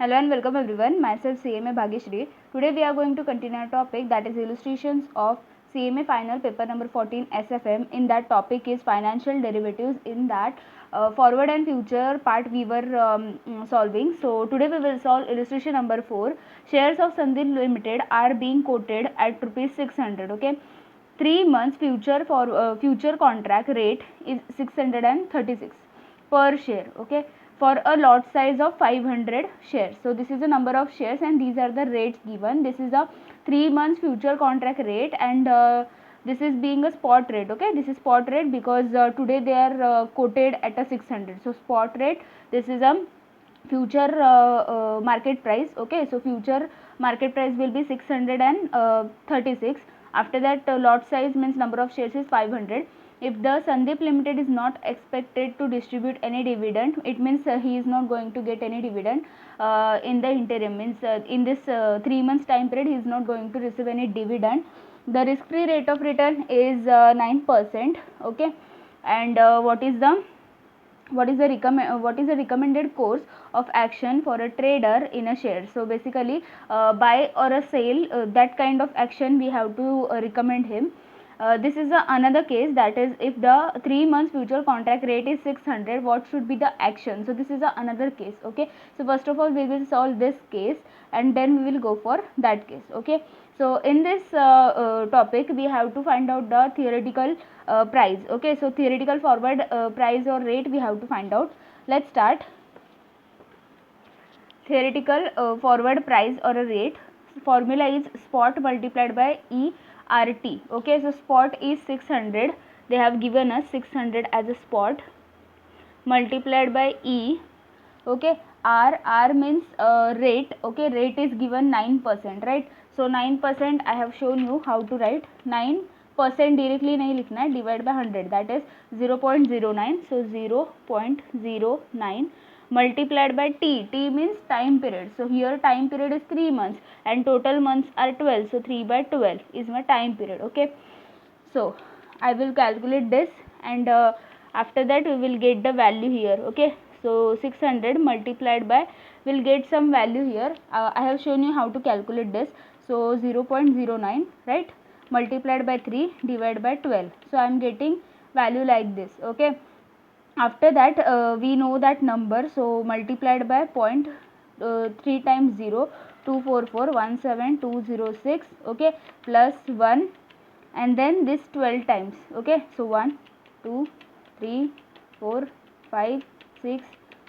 Hello and welcome everyone. Myself CMA Bhagyashree. Today we are going to continue our topic, that is illustrations of CMA final paper number 14 SFM. In that topic is financial derivatives. In that forward and future part we were solving. So today we will solve illustration number 4. Shares of Sandeep Limited are being quoted at rupees 600. Okay. 3 months future contract rate is 636 per share. Okay, for a lot size of 500 shares. So this is the number of shares and these are the rates given. This is a 3 months future contract rate, and this is being a spot rate. Okay, this is spot rate because today they are quoted at a 600. So spot rate, this is a future market price. Okay, so future market price will be 636. After that, lot size means number of shares is 500. If the Sandeep Limited is not expected to distribute any dividend, it means he is not going to get any dividend in the interim, means in this 3 months time period he is not going to receive any dividend. The risk free rate of return is 9%. Okay, and what is the recommended course of action for a trader in a share. So basically buy or a sale, that kind of action we have to recommend him. This is another case, that is if the 3 months future contract rate is 600, what should be the action. So this is another case. Okay, so first of all we will solve this case and then we will go for that case. Okay, so in this topic we have to find out the theoretical price. Okay, so theoretical forward price or rate we have to find out. Let's start. Theoretical forward price or a rate formula is spot multiplied by ERT. Okay, so spot is 600, they have given us 600 as a spot, multiplied by E. Okay, R means rate. Okay, rate is given 9%, right? So 9% I have shown you how to write. 9% directly nahi likhna hai, divide by 100, that is 0.09. so 0.09 multiplied by T means time period. So here time period is 3 months and total months are 12, so 3 by 12 is my time period. Okay, so I will calculate this, and after that we will get the value here. Okay, so 600 multiplied by, will get some value here. I have shown you how to calculate this. So 0.09, right, multiplied by 3 divided by 12, so I am getting value like this. Okay, after that we know that number, so multiplied by 3 times 0, 244,17206. Okay, plus 1, and then this 12 times. Okay, so 1 2 3 4 5 6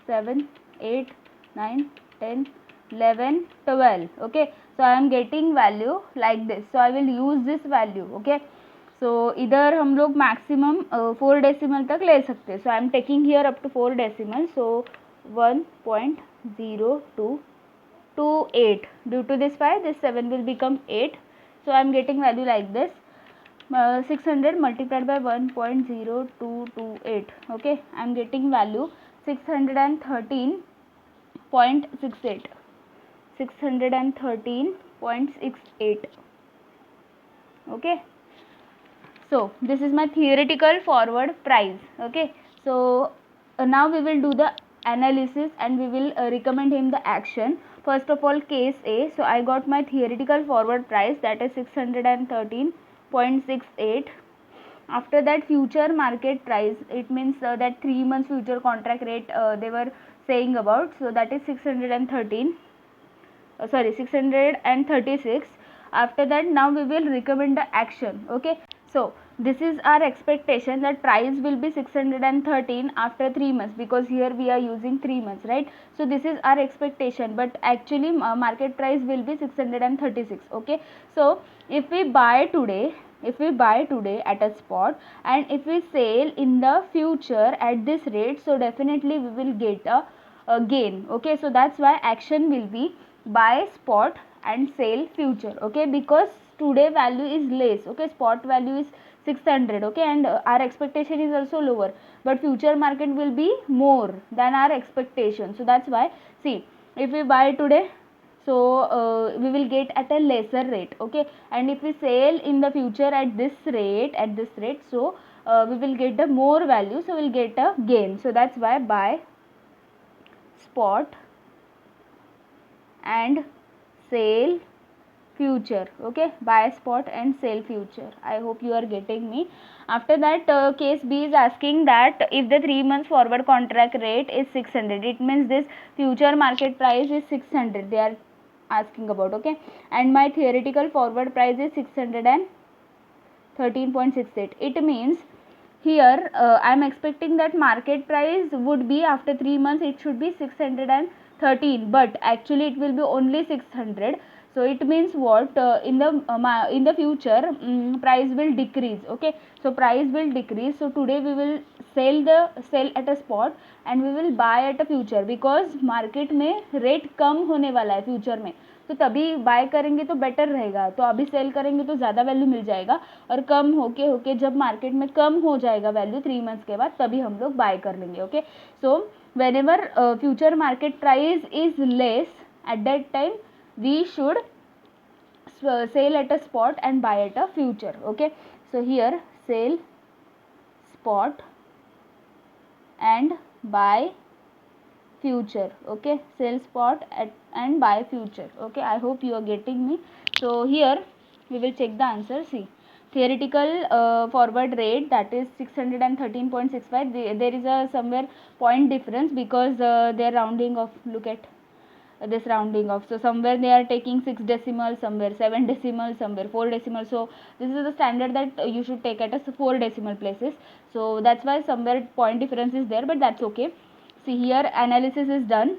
7 8 9 10 11 12. Okay, so I am getting value like this, so I will use this value. Okay, so इधर हम लोग maximum 4 decimal तक ले सकते हैं. So I am taking here up to 4 decimal, so 1.0228. due to this 5, this 7 will become 8. So I am getting value like this. 600 multiplied by 1.0228. Okay, I am getting value 613.68. 613.68. Okay, so this is my theoretical forward price. Okay, so now we will do the analysis and we will recommend him the action. First of all, case A. So I got my theoretical forward price, that is 613.68. after that, future market price, it means that 3 months future contract rate they were saying about, so that is 636. After that, now we will recommend the action. Okay, so this is our expectation that price will be 613 after 3 months, because here we are using 3 months, right? So this is our expectation, but actually market price will be 636. Okay, so if we buy today, at a spot, and if we sell in the future at this rate, so definitely we will get a gain. Okay, so that's why action will be buy spot and sell future. Okay, because today value is less. Okay, spot value is 600. Okay, and our expectation is also lower, but future market will be more than our expectation. So that's why, see, if we buy today, so we will get at a lesser rate. Okay, and if we sell in the future at this rate, so we will get the more value, so we will get a gain. So that's why buy spot and sell future. Okay, buy spot and sell future. I hope you are getting me. After that, case B is asking that if the 3 months forward contract rate is 600, it means this future market price is 600 they are asking about. Okay, and my theoretical forward price is 613.68. it means here I am expecting that market price would be after 3 months it should be 613, but actually it will be only 600. So it means what, in the future price will decrease. Okay, so price will decrease. So today we will sell at a spot and we will buy at a future, because market में rate कम होने वाला है future में, तो तभी bye करेंगे तो better रहेगा. तो अभी सेल करेंगे तो ज़्यादा वैल्यू मिल जाएगा, और कम होके जब मार्केट में कम हो जाएगा वैल्यू 3 मंथ्स के बाद, तभी हम लोग बाय कर लेंगे. Okay, so whenever future market price is less, at that time we should sell at a spot and buy at a future. Okay, so here sell spot and buy future. Okay, sell spot and buy future. Okay, I hope you are getting me. So here we will check the answer. See, theoretical forward rate, that is 613.65. There is a somewhere point difference, because they are rounding off. Look at this rounding off. So somewhere they are taking 6 decimal, somewhere 7 decimal, somewhere 4 decimal. So this is the standard that you should take at a 4 decimal places. So that's why somewhere point difference is there, but that's okay. See, here analysis is done.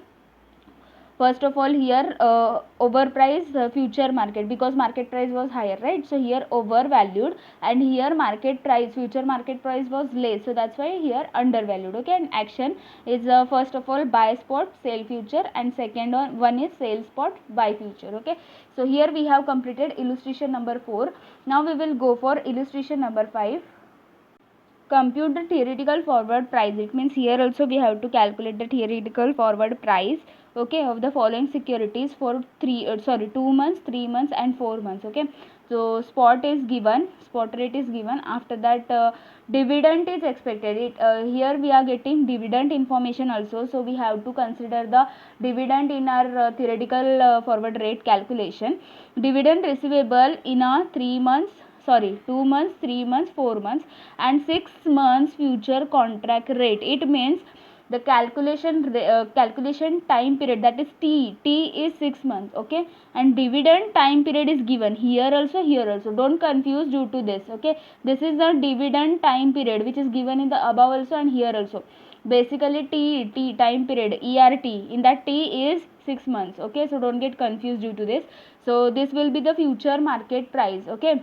First of all, here overpriced future market, because market price was higher, right? So here overvalued, and here market price, future market price was less, so that's why here undervalued. Okay, and action is first of all buy spot, sell future, and second one is sell spot, buy future. Okay, so here we have completed illustration number 4. Now we will go for illustration number 5. Compute the theoretical forward price. It means here also we have to calculate the theoretical forward price, okay, of the following securities for 2 months, 3 months and 4 months. Okay, so spot is given, spot rate is given. After that, dividend is expected. Here we are getting dividend information also, so we have to consider the dividend in our theoretical forward rate calculation. Dividend receivable in a 2 months, 3 months, 4 months and 6 months future contract rate. It means the calculation time period, that is T is 6 months. Okay, and dividend time period is given here also, don't confuse due to this. Okay, this is the dividend time period which is given in the above also and here also. Basically T time period, ERT, in that T is 6 months. Okay, so don't get confused due to this. So this will be the future market price. Okay,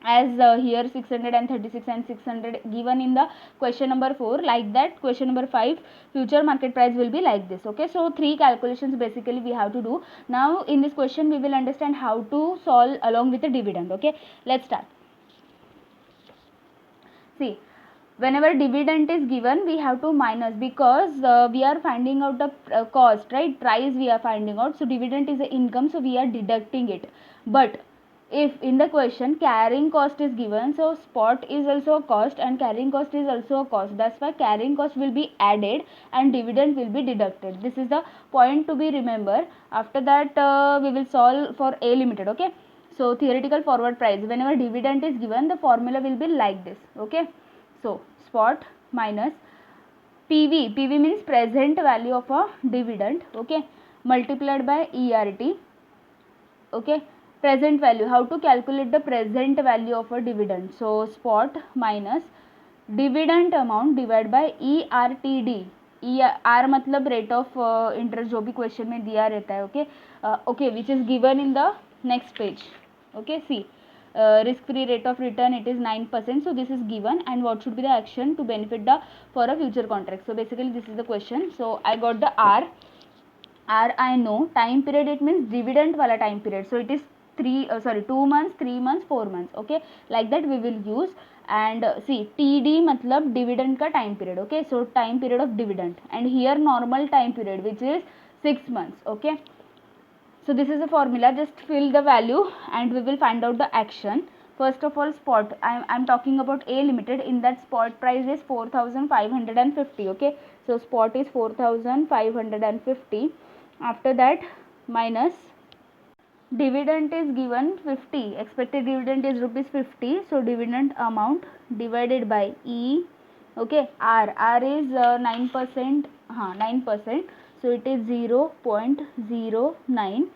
as here 636 and 600 given in the question number 4, like that question number 5 future market price will be like this. Okay, so 3 calculations basically we have to do. Now in this question we will understand how to solve along with the dividend. Okay, let's start. See, whenever dividend is given we have to minus, because we are finding out the cost, right? Price we are finding out, so dividend is the income, so we are deducting it. But if in the question carrying cost is given, so spot is also a cost and carrying cost is also a cost, that's why carrying cost will be added and dividend will be deducted. This is the point to be remembered. After that we will solve for A limited. Okay, so theoretical forward price, whenever dividend is given the formula will be like this. Okay, so spot minus PV, PV means present value of a dividend. Okay, multiplied by ERT. Okay, present value, how to calculate the present value of a dividend? So spot minus dividend amount divided by ERTD. ER मतलब rate of interest जो भी question में दिया रहता है. Okay, okay, which is given in the next page. Okay, see, risk free rate of return, it is 9%, so this is given, and what should be the action to benefit the for a future contract? So basically this is the question. So I got the R I know. Time period, it means dividend wala time period, so it is 2 months, 3 months, 4 months. Okay, like that we will use. And see, TD matlab dividend ka time period. Okay, so time period of dividend, and here normal time period which is 6 months. Okay, so this is the formula, just fill the value and we will find out the action. First of all, spot, I'm talking about A limited. In that, spot price is 4550. Okay, so spot is 4550. After that, minus dividend is given 50, expected dividend is rupees 50, so dividend amount divided by E, okay, r is 9%, 9%, so it is 0.09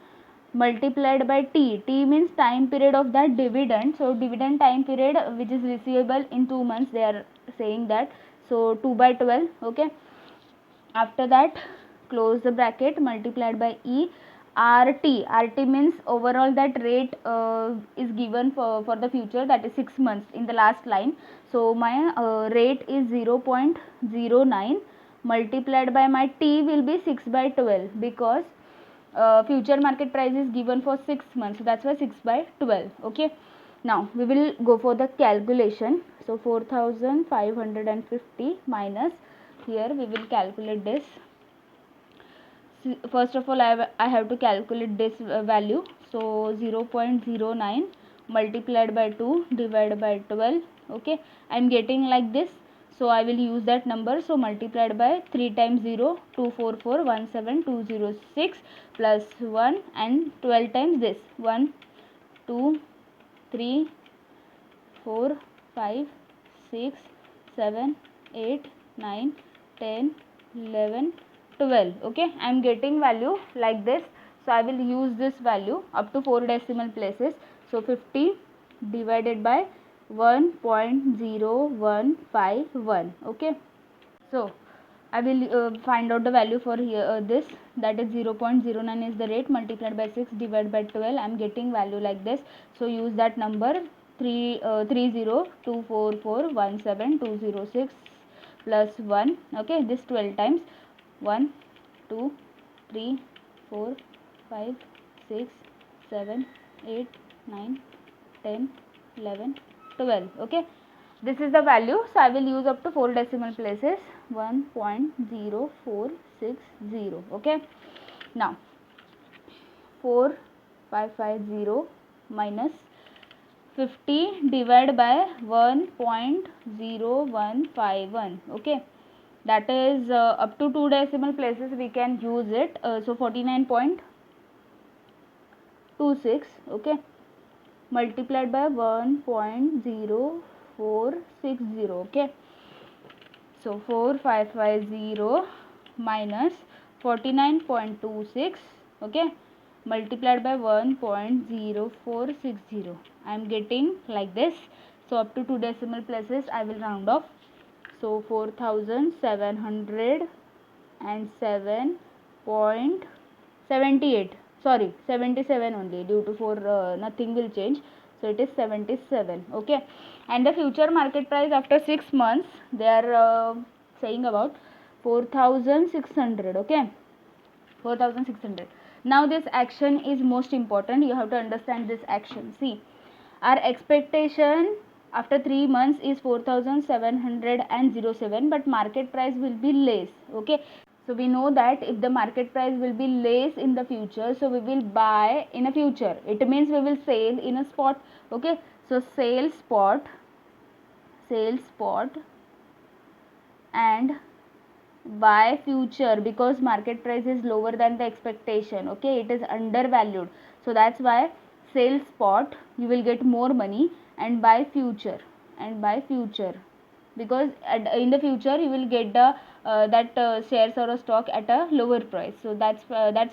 multiplied by t means time period of that dividend, so dividend time period which is receivable in 2 months, they are saying that, so 2 by 12, okay. After that close the bracket, multiplied by E, rt means overall that rate is given for the future, that is 6 months in the last line, so my rate is 0.09 multiplied by my t will be 6 by 12, because future market price is given for 6 months, so that's why 6 by 12, okay. Now we will go for the calculation, so 4550 minus, here we will calculate this. First of all I have to calculate this value, so 0.09 multiplied by 2 divided by 12, okay. I am getting like this, so I will use that number, so multiplied by 3 times 0 24417 plus 1 and 12 times this 1 2 3 4 5 6 7 8 9 10 11 12, okay. I am getting value like this, so I will use this value up to 4 decimal places, so 50 divided by 1.0151, okay. So I will find out the value for here, this, that is 0.09 is the rate, multiplied by 6 divided by 12, I am getting value like this, so use that number 3024417 plus 1, okay, this 12 times 1 2 3 4 5 6 7 8 9 10 11 12, okay. This is the value, so I will use up to 4 decimal places, 1.0460, okay. Now 4550 minus 50 divided by 1.0151, okay, that is up to 2 decimal places we can use it, so 49.26, okay, multiplied by 1.0460, okay. So 4550 minus 49.26, okay, multiplied by 1.0460, I am getting like this, so up to 2 decimal places I will round off, so 4707.78, sorry 77 only, due to 4 nothing will change, so it is 77, okay. And the future market price after 6 months they are saying about 4600, okay, 4600. Now this action is most important, you have to understand this action. See, our expectation after 3 months is 4707, but market price will be less, okay. So we know that if the market price will be less in the future, so we will buy in a future, it means we will sell in a spot, okay. So sell spot and buy future, because market price is lower than the expectation, okay, it is undervalued, so that's why sell spot you will get more money, and buy future, because in the future you will get the shares or a stock at a lower price, so that's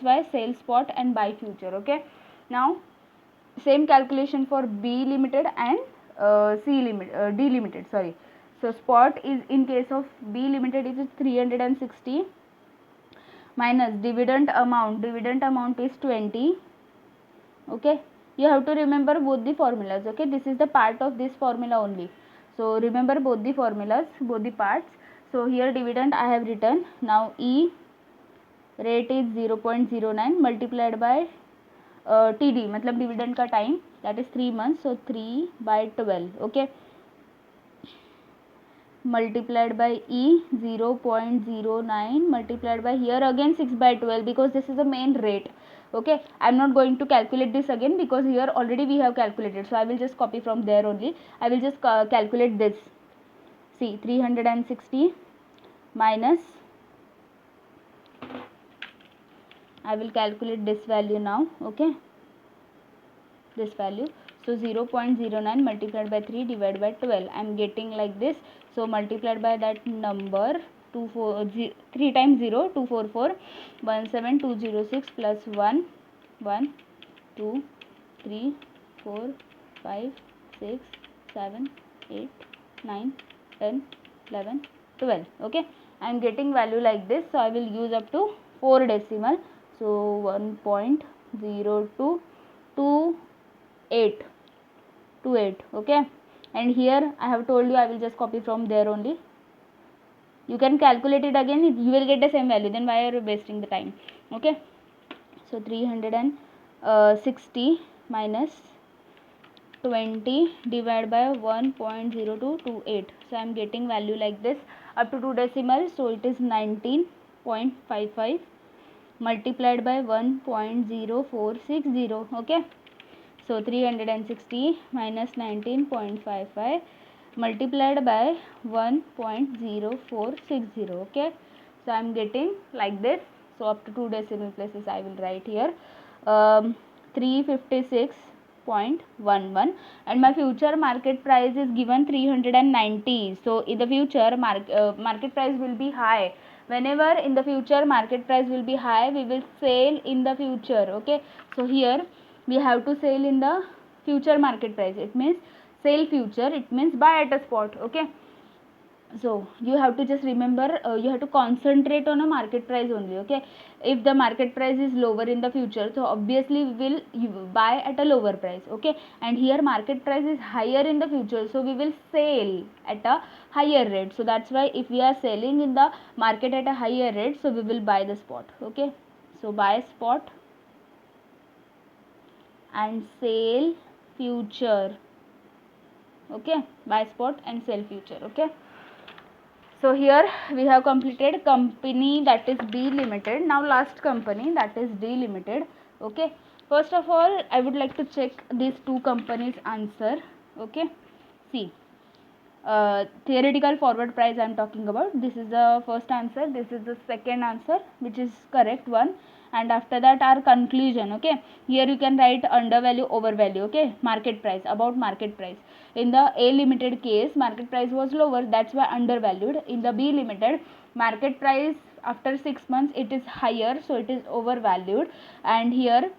why sell spot and buy future, okay. Now same calculation for B limited and D limited, sorry. So spot is, in case of B limited, it is 360 minus dividend amount is 20, okay. You have to remember both the formulas, okay, this is the part of this formula only, so remember both the formulas, both the parts. So here dividend I have written, now E rate is 0.09 multiplied by TD मतलब dividend का time, that is 3 months, so 3 by 12, okay, multiplied by E 0.09 multiplied by, here again 6 by 12, because this is the main rate, okay. I am not going to calculate this again, because here already we have calculated, so I will just copy from there only, I will just calculate this. See, 360 minus I will calculate this value now. Okay, this value. So 0.09 multiplied by 3 divided by 12. I am getting like this. So multiplied by that number 3 times 0 244 17206 plus 1 1 2 3 4 5 6 7 8 9 10 11 12. Okay, I am getting value like this. So I will use up to 4 decimal. So 1.0228. Okay, and here I have told you I will just copy from there only. You can calculate it again, you will get the same value, then why are you wasting the time? Okay, so 360 minus 20 divided by 1.0228. So I am getting value like this up to 2 decimals. So it is 19.55 multiplied by 1.0460. Okay, so 360 minus 19.55 multiplied by 1.0460. Okay, so I am getting like this. So up to 2 decimal places I will write here. 356.11, and my future market price is given 390. So in the future market price will be high. Whenever in the future market price will be high, we will sell in the future. Okay, so here we have to sell in the future market price. It means sell future, it means buy at a spot. Okay, so you have to just remember, you have to concentrate on a market price only. Okay, if the market price is lower in the future, so obviously we will buy at a lower price. Okay, and here market price is higher in the future, so we will sell at a higher rate. So that's why if we are selling in the market at a higher rate, so we will buy the spot. Okay, so buy spot and sell future. Okay, buy spot and sell future. Okay, so here we have completed company, that is B Limited. Now last company, that is D Limited. Okay, first of all I would like to check these two companies answer. Okay, see, theoretical forward price I am talking about. This is the first answer, this is the second answer, which is correct one, and after that our conclusion. Okay, here you can write undervalue, overvalue. Okay, market price, about market price. In the A Limited case, market price was lower, that's why undervalued. In the B Limited, market price after 6 months it is higher, so it is overvalued. And here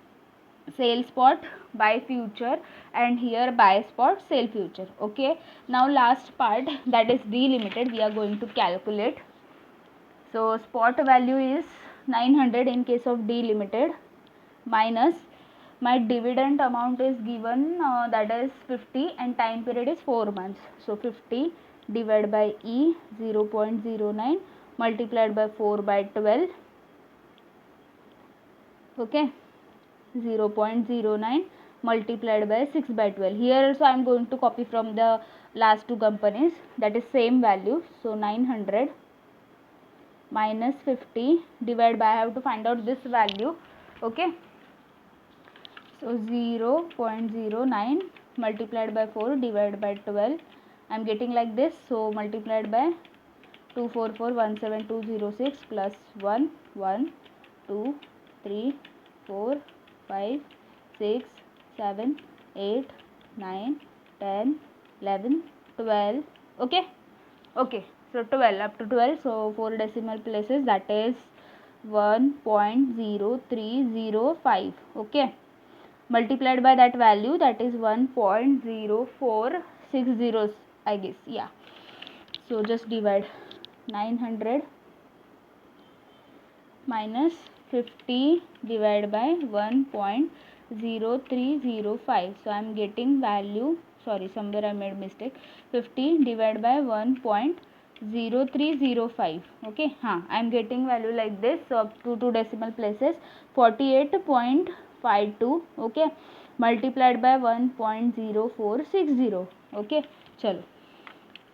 sell spot buy future, and here buy spot sell future. Okay, now last part, that is D Limited, we are going to calculate. So spot value is 900 in case of D Limited, minus my dividend amount is given, that is 50, and time period is 4 months. So 50 divided by E 0.09 multiplied by 4 by 12. Okay, 0.09 multiplied by 6 by 12. Here also I am going to copy from the last two companies, that is same value. So 900 minus 50 divided by, I have to find out this value. Okay, so 0.09 multiplied by 4 divided by 12. I am getting like this. So multiplied by 244,17206 plus 1 1 2 3 4 5 6 7 8 9 10 11 12. Okay, okay, so 12, up to 12. So 4 decimal places, that is 1.0305. okay, multiplied by that value, that is 1.0460, I guess. Yeah, so just divide 900 minus 50 divided by 1.0305. So I am getting value, sorry, somewhere I made mistake. 50 divided by 1.0305. Okay, I am getting value like this. So up to 2 decimal places, 48.52. okay, multiplied by 1.0460. okay, chalo.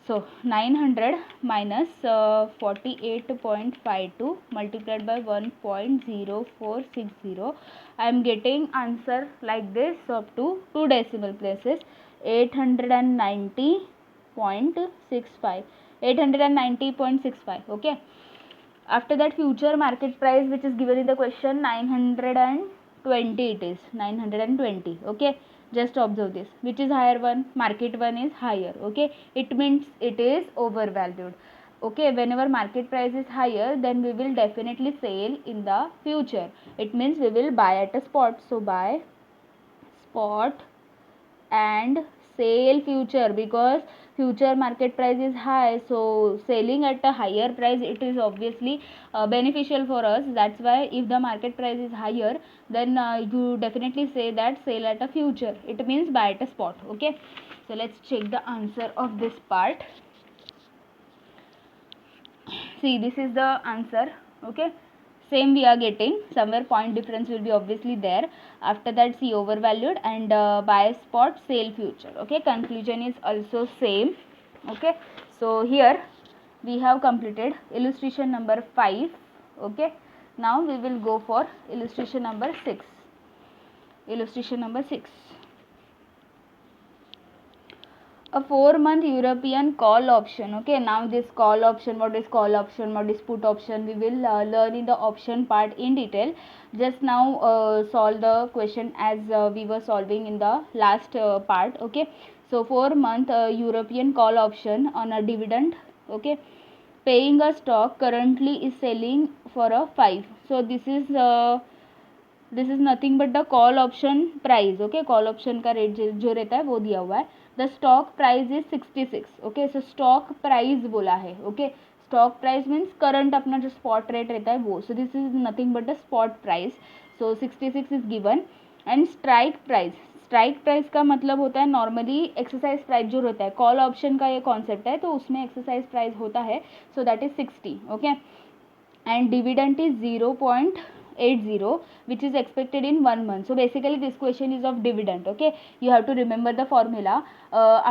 So 900 minus 48.52 multiplied by 1.0460. I am getting answer like this. So up to 2 decimal places, 890.65. 890.65. okay, After that, future market price which is given in the question 920, it is 920. Okay, just observe this, which is higher one, market one is higher. Okay, it means it is overvalued. Okay, whenever market price is higher, then we will definitely sell in the future. It means we will buy at a spot. So buy spot and sale future, because future market price is high, so selling at a higher price, it is obviously beneficial for us. That's why if the market price is higher, then you definitely say that sale at a future, it means buy at a spot. Okay, so let's check the answer of this part. See, this is the answer. Okay, same we are getting, somewhere point difference will be obviously there. After that, see, overvalued and buy spot, sale future. Okay, conclusion is also same. Okay, so here we have completed illustration number 5. Okay, now we will go for illustration number 6. Illustration number 6. A 4-month European call option. Okay, now this call option, what is call option, what is put option, we will learn in the option part in detail. Just now solve the question as we were solving in the last part. Okay, so 4-month European call option on a dividend. Okay, paying a stock currently is selling for a 5. So this is nothing but the call option price. Okay, call option का rate जो रहता है वो दिया हुआ है. The stock price is 66. Okay, so stock price बोला है. Okay, stock price means current अपना जो स्पॉट रेट रहता है वो. So this is nothing but the spot price. So 66 is given. And strike price, strike price का मतलब होता है नॉर्मली एक्सरसाइज प्राइस जो रहता है. कॉल ऑप्शन का ये कॉन्सेप्ट है, तो उसमें एक्सरसाइज प्राइस होता है. So that is 60. Okay, and dividend is 0.80, which is expected in 1 month. So basically this question is of dividend. Okay, you have to remember the formula.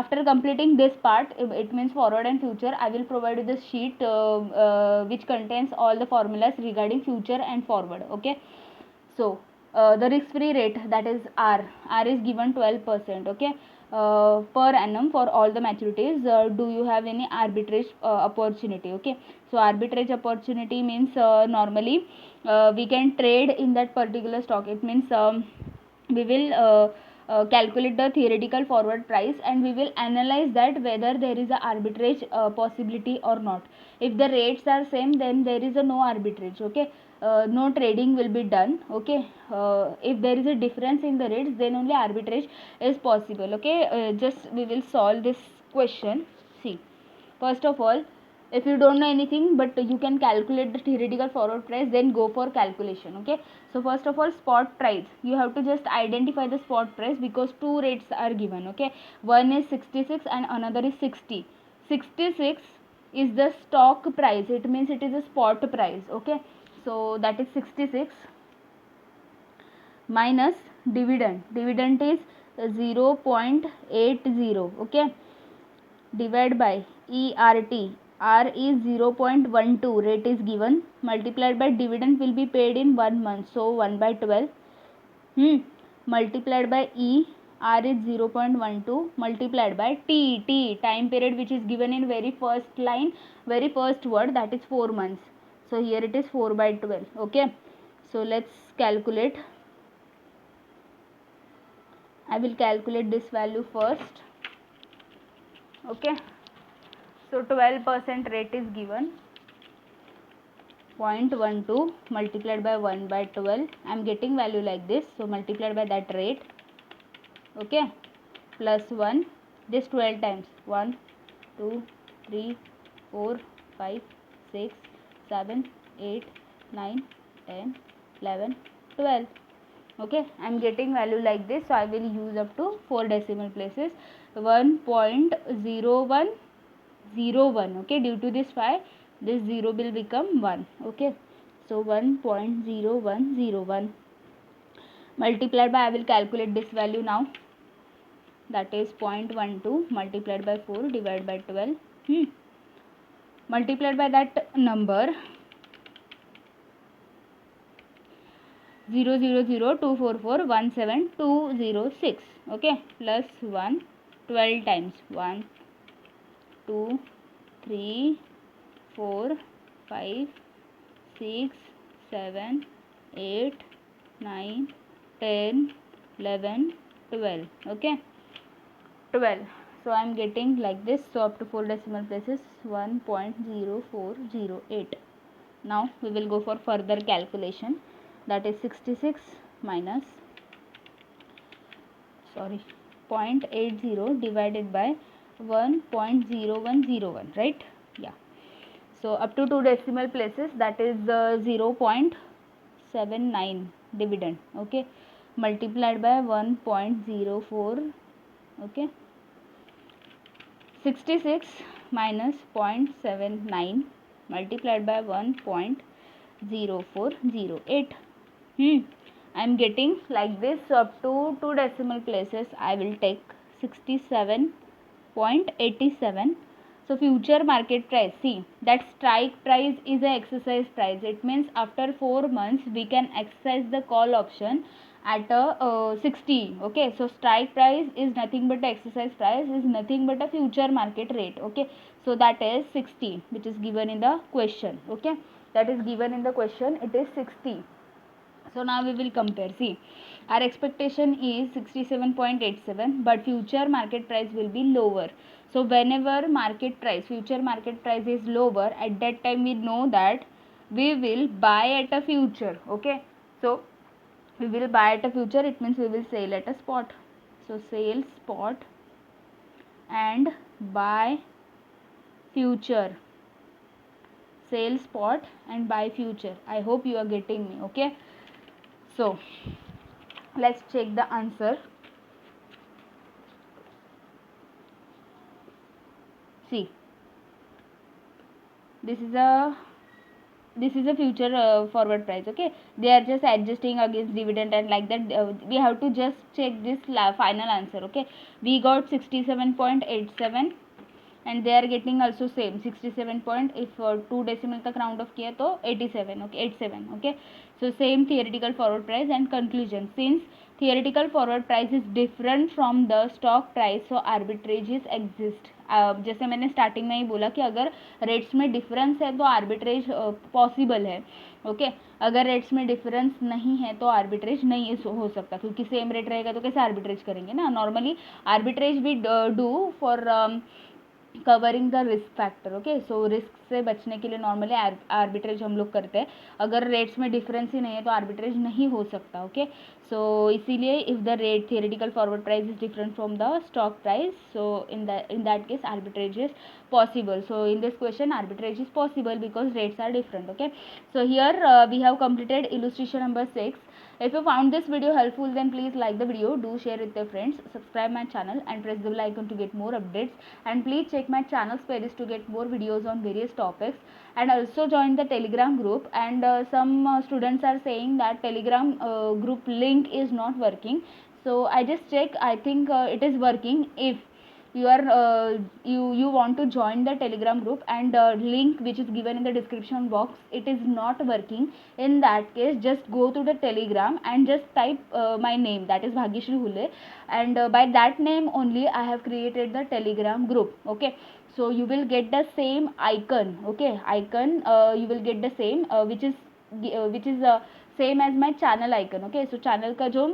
After completing this part, it means forward and future, I will provide you the sheet which contains all the formulas regarding future and forward. Okay, so the risk free rate, that is R is given 12%. Okay, per annum for all the maturities. Do you have any arbitrage opportunity? Okay, so arbitrage opportunity means normally we can trade in that particular stock. It means we will calculate the theoretical forward price, and we will analyze that whether there is a arbitrage possibility or not. If the rates are same, then there is a no arbitrage. Okay, no trading will be done. Okay, if there is a difference in the rates, then only arbitrage is possible. Okay, just we will solve this question. See, first of all, if you don't know anything but you can calculate the theoretical forward price, then go for calculation. Okay, so first of all, spot price, you have to just identify the spot price, because two rates are given. Okay, one is 66 and another is 60. 66 is the stock price, it means it is a spot price. Okay, so that is 66 minus dividend. Dividend is 0.80. Okay, divide by ERT. R is 0.12, rate is given, multiplied by dividend will be paid in 1 month, so 1 by 12. Multiplied by E, R is 0.12, multiplied by T, time period which is given in very first line, very first word, that is 4 months. So here it is 4 by 12. Okay, so let's calculate. I will calculate this value first. Okay, so 12% rate is given, 0.12 multiplied by 1 by 12. I am getting value like this, so multiplied by that rate. Okay, plus 1, this 12 times, 1 2 3 4 5 6 7 8 9 10 11 12. Okay, I am getting value like this, so I will use up to 4 decimal places. 1.0101. Okay, due to this 5, this 0 will become 1. Okay, so 1.0101 multiplied by, I will calculate this value now, that is 0.12 multiplied by 4 divided by 12. Multiplied by that number 00024417206. Okay, plus 1, 12 times, 1 2 3 4 5 6, 7, 8, 9, 10, 11, 12. Okay, 12. So I am getting like this. So up to 4 decimal places 1.0408. Now we will go for further calculation, that is 66 minus 0.80 divided by 1.0101, right? Yeah. So up to 2 decimal places, that is 0.79 dividend, okay, multiplied by 1.04, okay. 66 minus 0.79 multiplied by 1.0408. I am getting like this. So up to 2 decimal places I will take 67.87. So future market price, see that strike price is a exercise price. It means after 4 months we can exercise the call option at a 60. Okay, so strike price is nothing but exercise price, is nothing but a future market rate. Okay, so that is 60, which is given in the question. Okay, that is given in the question, it is 60. So now we will compare. See, our expectation is 67.87, but future market price will be lower. So whenever future market price is lower, at that time we know that we will buy at a future. Okay, so we will buy at a future, it means we will sell at a spot. So sell spot and buy future. Sell spot and buy future. I hope you are getting me. Okay, so let's check the answer. See, this is a future forward price. Okay, they are just adjusting against dividend, and like that we have to just check this final answer. Okay, we got 67.87 and they are getting also same 67 point. If 2 decimal तक round off किया तो 87. Okay, 87. Okay, so same theoretical forward price and conclusion. Since theoretical forward price is different from the stock price, so arbitrages exist. जैसे मैंने starting में ही बोला कि अगर rates में डिफरेंस है तो आर्बिट्रेज पॉसिबल है. ओके, अगर रेट्स में डिफरेंस नहीं है तो आर्बिट्रेज नहीं हो सकता, क्योंकि सेम रेट रहेगा तो कैसे आर्बिट्रेज करेंगे ना. नॉर्मली आर्बिट्रेज भी do for covering the risk factor. Okay, so risk से बचने के लिए नॉर्मली आर्बिट्रेज हम लोग करते हैं. अगर रेट्स में डिफरेंस ही नहीं है तो आर्बिट्रेज नहीं हो सकता. ओके, सो इसीलिए if the rate theoretical forward price is different from the stock price, so in that case arbitrage is possible. So in this question arbitrage is possible because rates are different. Okay, so here we have completed illustration number 6. If you found this video helpful, then please like the video, do share with your friends, subscribe my channel and press the bell icon to get more updates, and please check my channel's playlist to get more videos on various topics, and also join the Telegram group. And some students are saying that Telegram group link is not working, so I just check. I think it is working. If you are you want to join the Telegram group, and link which is given in the description box, it is not working, in that case just go to the Telegram and just type my name, that is Bhagyashree Hule, and by that name only I have created the Telegram group. Okay, so you will get the same icon. Okay, icon you will get the same which is same as my channel icon. Okay, so channel का जो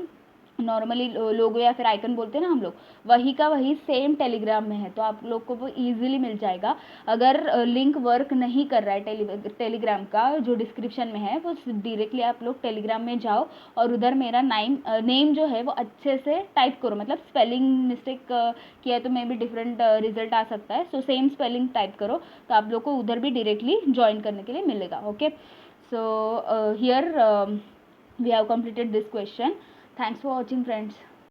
normally लोगो या फिर icon बोलते हैं ना हम लोग, वही का वही सेम टेलीग्राम में है, तो आप लोग को वो इजीली मिल जाएगा. अगर लिंक वर्क नहीं कर रहा है टेलीग्राम का जो डिस्क्रिप्शन में है, वो डायरेक्टली आप लोग टेलीग्राम में जाओ और उधर मेरा नेम जो है वो अच्छे से टाइप करो. मतलब स्पेलिंग मिस्टेक किया तो मे भी डिफरेंट रिजल्ट आ सकता है, सो सेम स्पेलिंग टाइप करो तो आप लोग को उधर भी डायरेक्टली ज्वाइन करने के लिए मिलेगा. Okay, so here we have completed this question. Thanks for watching, friends.